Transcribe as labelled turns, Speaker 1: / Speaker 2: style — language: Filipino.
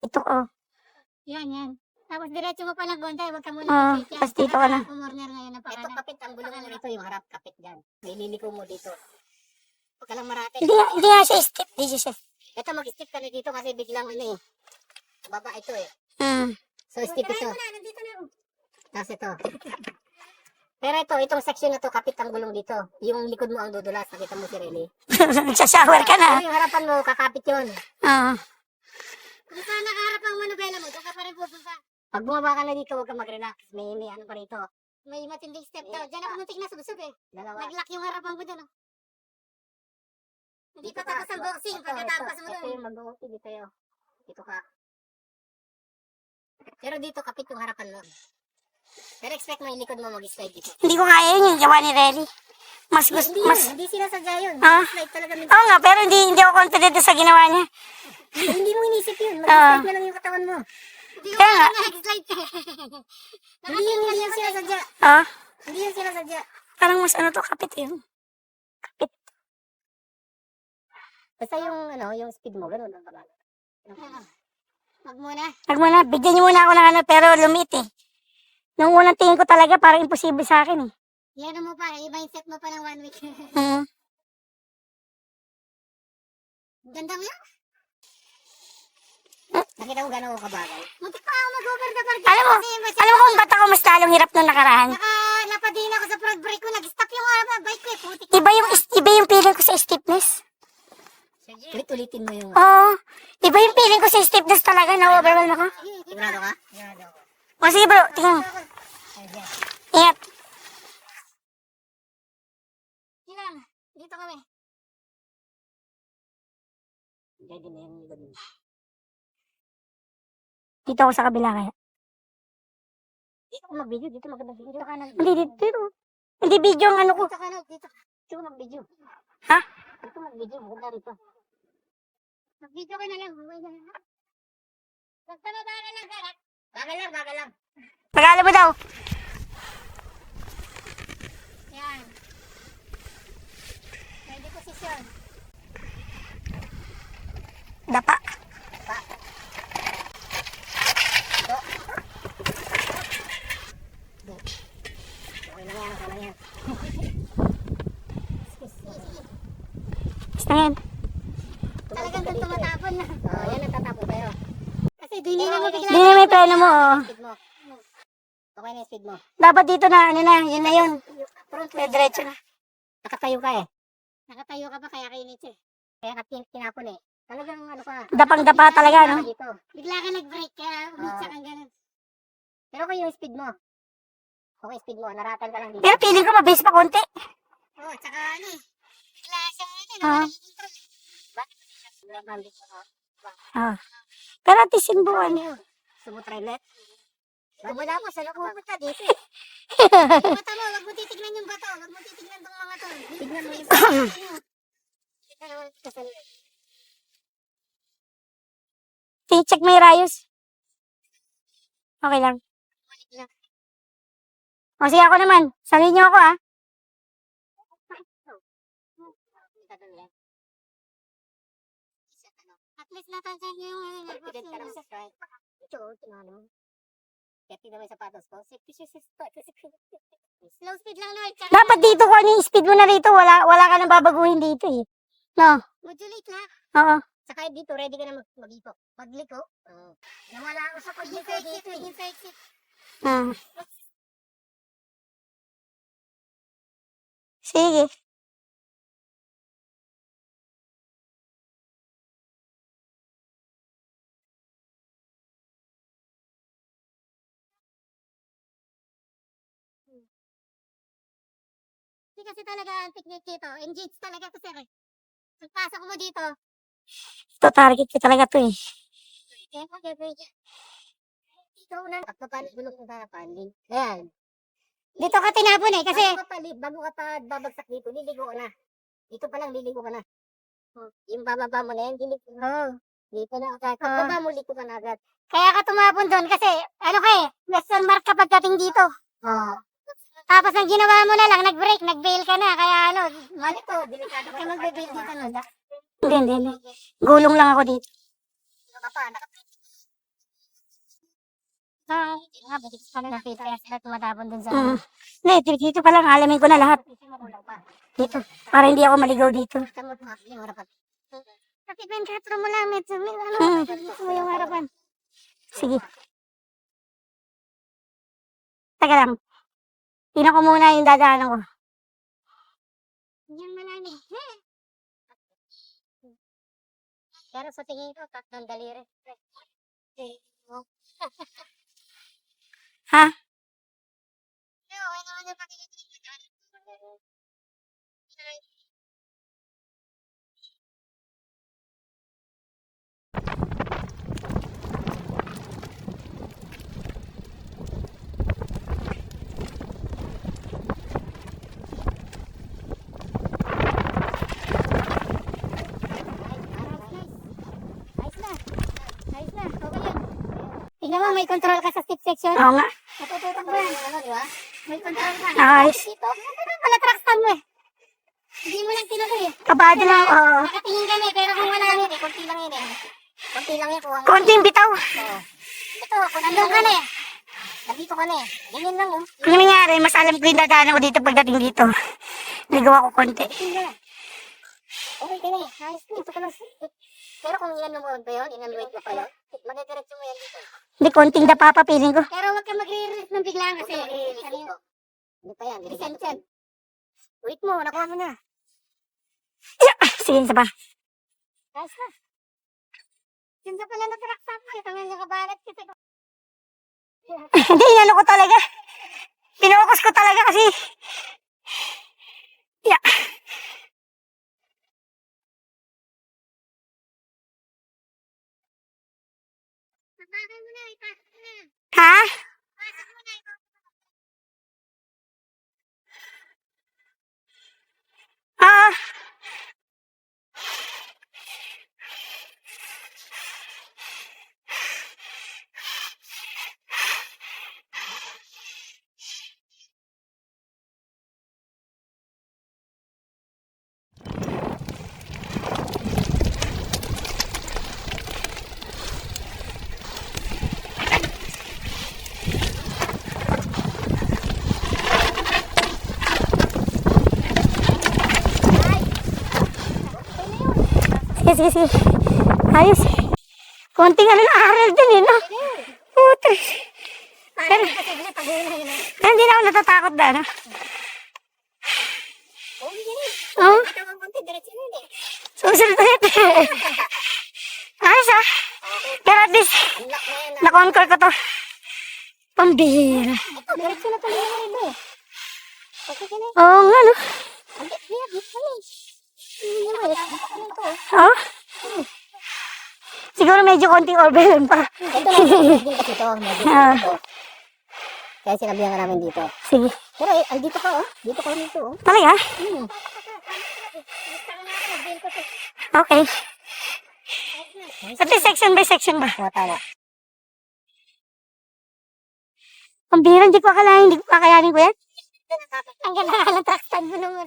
Speaker 1: Ito,
Speaker 2: Yan. Tapos diretso mo pa lang konti, huwag ka muna
Speaker 1: kapit yan. Tapos dito ka na.
Speaker 2: Kumorner ngayon na
Speaker 3: Ito kapit, ang gulong mo dito, yung harap kapit dyan. Nililiko mo dito. Huwag ka lang marate.
Speaker 1: Hindi nga siya step. Hindi siya.
Speaker 3: Ito mag-step ka na dito kasi biglang baba ito So step ito.
Speaker 2: Nandito na.
Speaker 3: Tapos ito. Pero itong section na to, kapit ang gulong dito. Yung likod mo ang dudulas, nakita mo si Rene.
Speaker 1: Nagsashower ka na.
Speaker 3: Yung harapan mo, kakapit yun.
Speaker 2: Kung saan nakaharap ang manubela mo, doon ka pa rin pupunta.
Speaker 3: Pag bumaba ka na dito, huwag ka mag-relax. May ano pa rito.
Speaker 2: May matinding step daw. Diyan ako muntik na subsub
Speaker 3: Dalawa.
Speaker 2: Nag-lock yung harapan ko doon. Hindi pa tapos ang boxing. Pagkatapos mo
Speaker 3: Ito
Speaker 2: doon.
Speaker 3: yung mag-boxing dito yun. Dito ka. Pero dito, kapit yung harapan mo. Pero expect mo yung likod mo mag-slide dito.
Speaker 1: Hindi ko kaya yun yung gawa ni Relly. Mas gusto,
Speaker 3: Hindi sinasadya yun.
Speaker 1: Ah?
Speaker 3: Slide talaga minsan.
Speaker 1: Oo nga, pero hindi ako confident sa ginawa niya.
Speaker 3: Hindi mo inisip yun. Mag-slide na lang yung katawan mo.
Speaker 2: Hindi ko
Speaker 1: Kaya nga.
Speaker 2: nag-slide.
Speaker 3: Hindi yun sinasadya. Hindi yun sinasadya.
Speaker 1: Parang mas kapit yun. Kapit.
Speaker 3: Basta yung speed mo, ganun ang pagano.
Speaker 2: Wag muna.
Speaker 1: Wag mo na, bigyan niyo muna ako ng pero lumit Nung unang tingin ko talaga, parang imposible sa akin
Speaker 2: Yan mo pa. I-mindset mo pa ng 1 week. Ganda mo yan.
Speaker 3: Nakita mo gano'n ako kabagal.
Speaker 2: Muntik pa ako mag-over the bar.
Speaker 1: Alam mo kung ba't ako mas lalong hirap nung nakaraan?
Speaker 2: Napadina ako sa front brake ko. Nag-stop yung bike ko Putik.
Speaker 1: Iba yung feeling ko sa stiffness.
Speaker 3: Ulit-ulitin mo yung...
Speaker 1: Oo. Iba yung feeling ko sa stiffness talaga. Na-overwhelm ako.
Speaker 3: Sigurado ka? Sigurado ako.
Speaker 1: O sige bro, tingnan mo. Ingat.
Speaker 2: Ilang. Dito kami.
Speaker 3: Ready na yung likod mo.
Speaker 1: Dito ako sa kabila kaya.
Speaker 3: Dito ka mag-video. Dito mag-video. Dito ka
Speaker 1: Hindi dito. Hindi video ang ano ko.
Speaker 3: Dito ka na. Dito mag-video.
Speaker 1: Ha?
Speaker 3: Dito mag-video. Maganda rito.
Speaker 2: Mag-video ka na lang. Magtababa ka lang.
Speaker 3: Bagal lang.
Speaker 1: Pagkala mo daw.
Speaker 2: Yan. Ready position.
Speaker 1: Dapa.
Speaker 3: Okay lang yan.
Speaker 1: Basta ngayon.
Speaker 2: Talagang doon tumatapon na.
Speaker 3: Yan natatapon tayo.
Speaker 2: Kasi doon yun naman bigla.
Speaker 1: Hindi na may plano mo
Speaker 3: Speed mo. Okay na yung speed mo.
Speaker 1: Dapat dito na, yun na yun. Diretso na.
Speaker 3: Nakatayo ka
Speaker 2: Nakatayo ka pa kaya kainit
Speaker 3: Kaya ka tinapon Talagang ka.
Speaker 1: Dapang-dapa talaga, no?
Speaker 3: Dito.
Speaker 2: Bigla ka nag-break kaya umitsa kang ganun.
Speaker 3: Pero kung yung speed mo. Okay, speed mo. Naratan ka lang dito.
Speaker 1: Pero feeling ko mabilis pa konti.
Speaker 2: Oo, tsaka bigla siyang
Speaker 1: Pero at least buwan.
Speaker 3: Sumutrailet. Wala mo, sa loob pupunta dito
Speaker 2: Yung mata mo, wag mo titignan yung bato. Wag mo titignan tong mga to.
Speaker 3: Tignan mo yung
Speaker 1: Check may rayos. Okay lang. O sige ako naman. Salin niyo ako
Speaker 2: At least natansan niyo yung
Speaker 3: confident ka naman sa strike. Ito, tinanong. Kaya tignan mo yung sapatos ko.
Speaker 2: slow speed lang, Lord.
Speaker 1: Dapat dito ko ano yung speed mo na rito. Wala ka nang babaguhin dito No?
Speaker 2: Modulate na.
Speaker 1: Oo.
Speaker 3: Saka dito, ready ka na mag-liko. Magliko. Nawala ako sa pagliko dito
Speaker 2: Exit.
Speaker 1: Sige.
Speaker 2: Hindi kasi talaga ang technique dito. Engage talaga ko, sir. Pagpasok mo dito.
Speaker 1: Ito target ko talaga to
Speaker 3: Ikaw na. Pagpapalit bulok ng harapan. Ayan.
Speaker 2: Dito ka tinapon kasi.
Speaker 3: Bago ka pa babagsak dito, liligo ka na. Dito pa lang, liligo ka na. Yung bababa mo na yan, dito na agad. Pagbaba mo, liko ka na agad.
Speaker 2: Kaya ka tumapon doon kasi, question mark ka pagdating dito. Tapos ang ginawa mo na lang, nag-break, nag-bail ka na. Kaya
Speaker 3: Mali to, delikado ka.
Speaker 2: mag-bail dito.
Speaker 1: Hindi. Gulong lang ako dito.
Speaker 3: Naka pa, naka
Speaker 2: Nga, bakit pala nakita na tumatapon dun sa...
Speaker 1: Hindi, dito pa lang, alamin ko na lahat. Dito, para hindi ako maligaw dito.
Speaker 2: Yung harapan. Kasi pentratro mo lang, medyo, gusto mo yung harapan.
Speaker 1: Sige. Teka lang. Tingnan ko muna yung dadaanan ko.
Speaker 2: Yan malami. Pero sa tingin ko, tatlong daliri.
Speaker 1: Ha?
Speaker 2: Okay naman yung pakikita. Ayos na. Okay yan. Tingnan mo, may control ka sa skip section.
Speaker 1: Oo nga.
Speaker 2: Natututok mo yan. Ano, di ba? May control ka.
Speaker 1: Ayos.
Speaker 2: Dito. Pala track stand mo eh. Hindi mo lang tinuloy eh.
Speaker 1: Kabado lang, oo.
Speaker 2: Nakatingin kami, pero kung wala yun eh, konti lang yun eh. Konti lang yun. Kung
Speaker 1: Konting bitaw.
Speaker 2: ito, kung nandun ka na eh. Nandito ka na eh. Ganyan lang oh.
Speaker 1: Ano nangyari? Mas alam ko yung dadaanan ko dito pagdating dito. Ligaw ako konti.
Speaker 2: Tingnan. Okay ka na eh. Ayos na. Ito ka lang. Pero kung ilan mo ba yun, inanluwit mo pa yun, magdidiretso mo yan dito.
Speaker 1: Hindi, konting dapa pa feeling ko.
Speaker 2: Pero huwag ka mag-re-release ng biglaan kasi.
Speaker 3: Hindi pa yan.
Speaker 2: Reset yan. Wait mo, nakuha mo na.
Speaker 1: Sige, isa pa.
Speaker 2: Ayos na. Ganda pala na track stop mo. Ito nga nakabalat kasi.
Speaker 1: Hindi, inano ko talaga. Pinokus ko talaga kasi. Yeah.
Speaker 2: Tapakan mo na, ipasok mo na.
Speaker 1: Ha?
Speaker 2: Pasok mo na, ipasok mo na.
Speaker 1: Ah. Sige, sige, sige. Ayos. Konting ano na aral din eh, no? Putres. Pero hindi na ako natatakot na, no? Oo.
Speaker 2: Ito ang konti, diretso na yun eh.
Speaker 1: Susunod ulit. Ayos ah. Pero at least, na-conquer ko to. Pambihira.
Speaker 2: Ito, diretso na tuloy naman ito eh. Okay ka na.
Speaker 1: Oo nga, no?
Speaker 2: Hindi, dito na eh. Hindi mo eh.
Speaker 1: Oo. Siguro medyo konting overwhelm pa.
Speaker 3: Ito lang. Hindi kasi ito.
Speaker 1: Ah,
Speaker 3: Kaya sinabihan ka namin dito.
Speaker 1: sige.
Speaker 3: Pero eh, andito ka oh. Dito ka dito oh.
Speaker 1: Talaga? Okay. At least section by section ba?
Speaker 3: Oo, tama.
Speaker 1: Pambihira, hindi ko akalain, hindi ko kakayanin ko yan.
Speaker 2: Ang ganda ng track stand mo naman.